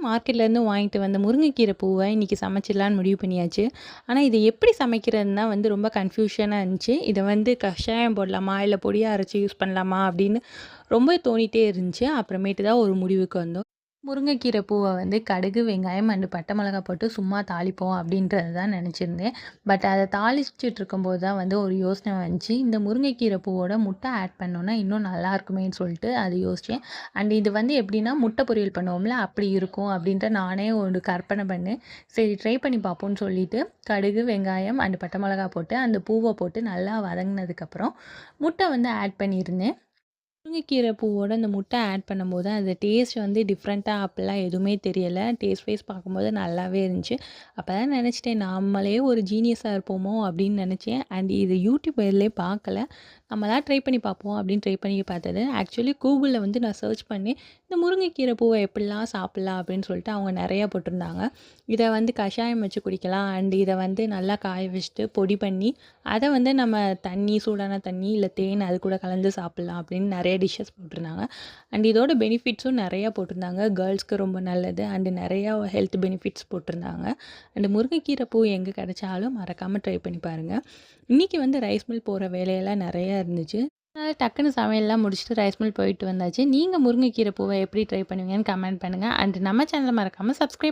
மார்க்கெட்லேருந்து வாங்கிட்டு வந்த முருங்கைக்கீரை பூவை இன்றைக்கி சமைச்சிடலான்னு முடிவு பண்ணியாச்சு. ஆனால் இதை எப்படி சமைக்கிறதுன்னு தான் ரொம்ப கன்ஃப்யூஷனாக இருந்துச்சு. இதை கஷாயம் போடலாமா இல்லை பொடியாக அரைச்சி யூஸ் பண்ணலாமா அப்படின்னு ரொம்ப தோணிகிட்டே இருந்துச்சு. அப்புறமேட்டு தான் ஒரு முடிவுக்கு வந்தோம். முருங்கைக்கீரை பூவை கடுகு, வெங்காயம் அண்டு பட்டை மிளகா போட்டு சும்மா தாளிப்போம் அப்படின்றது தான் நினச்சிருந்தேன். பட் அதை தாளிச்சிட்டு இருக்கும்போது தான் ஒரு யோசனை வந்துச்சு. இந்த முருங்கைக்கீரை பூவோட முட்டை ஆட் பண்ணோன்னா இன்னும் நல்லா இருக்குமேன்னு சொல்லிட்டு அது யோசித்தேன். அண்ட் இது எப்படின்னா முட்டை பொரியல் பண்ணுவோம்ல அப்படி இருக்கும் அப்படின்ட்டு நானே ஒரு கற்பனை பண்ணேன். சரி ட்ரை பண்ணி பார்ப்போம்னு சொல்லிட்டு கடுகு, வெங்காயம் அண்டு பட்டை மிளகா போட்டு அந்த பூவை போட்டு நல்லா வதங்கினதுக்கப்புறம் முட்டை ஆட் பண்ணியிருந்தேன். முருங்கைக்கீரை பூவோட அந்த முட்டை ஆட் பண்ணும்போது அது டேஸ்ட் டிஃப்ரெண்ட்டாக அப்படிலாம் எதுவுமே தெரியலை. டேஸ்ட் வைஸ் பார்க்கும்போது நல்லாவே இருந்துச்சு. அப்போ தான் நினச்சிட்டேன் நம்மளே ஒரு ஜீனியஸாக இருப்போமோ அப்படின்னு நினச்சேன். அண்ட் இது யூடியூப் இதிலே பார்க்கல. நம்ம தான் ட்ரை பண்ணி பார்ப்போம் அப்படின்னு ட்ரை பண்ணி பார்த்தது. ஆக்சுவலி கூகுளில் நான் சர்ச் பண்ணி இந்த முருங்கைக்கீரை பூவை எப்படிலாம் சாப்பிட்லாம் அப்படின்னு சொல்லிட்டு அவங்க நிறையா போட்டிருந்தாங்க. இதை கஷாயம் வச்சு குடிக்கலாம். அண்ட் இதை நல்லா காய வச்சுட்டு பொடி பண்ணி அதை நம்ம தண்ணி சூடான தண்ணி இல்லை தேன் அது கூட கலந்து சாப்பிட்லாம் அப்படின்னு நிறைய டிஷ்ஷஸ் போட்டிருந்தாங்க. அண்ட் இதோட பெனிஃபிட்ஸும் நிறையா போட்டிருந்தாங்க. கேர்ள்ஸ்க்கு ரொம்ப நல்லது அண்டு நிறையா ஹெல்த் பெனிஃபிட்ஸ் போட்டிருந்தாங்க. அண்டு முருங்கைக்கீரை பூ எங்கே கிடைச்சாலும் மறக்காமல் ட்ரை பண்ணி பாருங்கள். இன்றைக்கி ரைஸ் மில் போகிற வேலையெல்லாம் நிறையா இருந்துச்சு. அதனால் டக்குன்னு சமையல்லாம் முடிச்சுட்டு ரைஸ் மில் போயிட்டு வந்தாச்சு. நீங்கள் முருங்கைக்கீரை பூவை எப்படி ட்ரை பண்ணுவீங்கன்னு கமெண்ட் பண்ணுங்கள். அண்ட் நம்ம சேனலை மறக்காமல் சப்ஸ்கிரைப்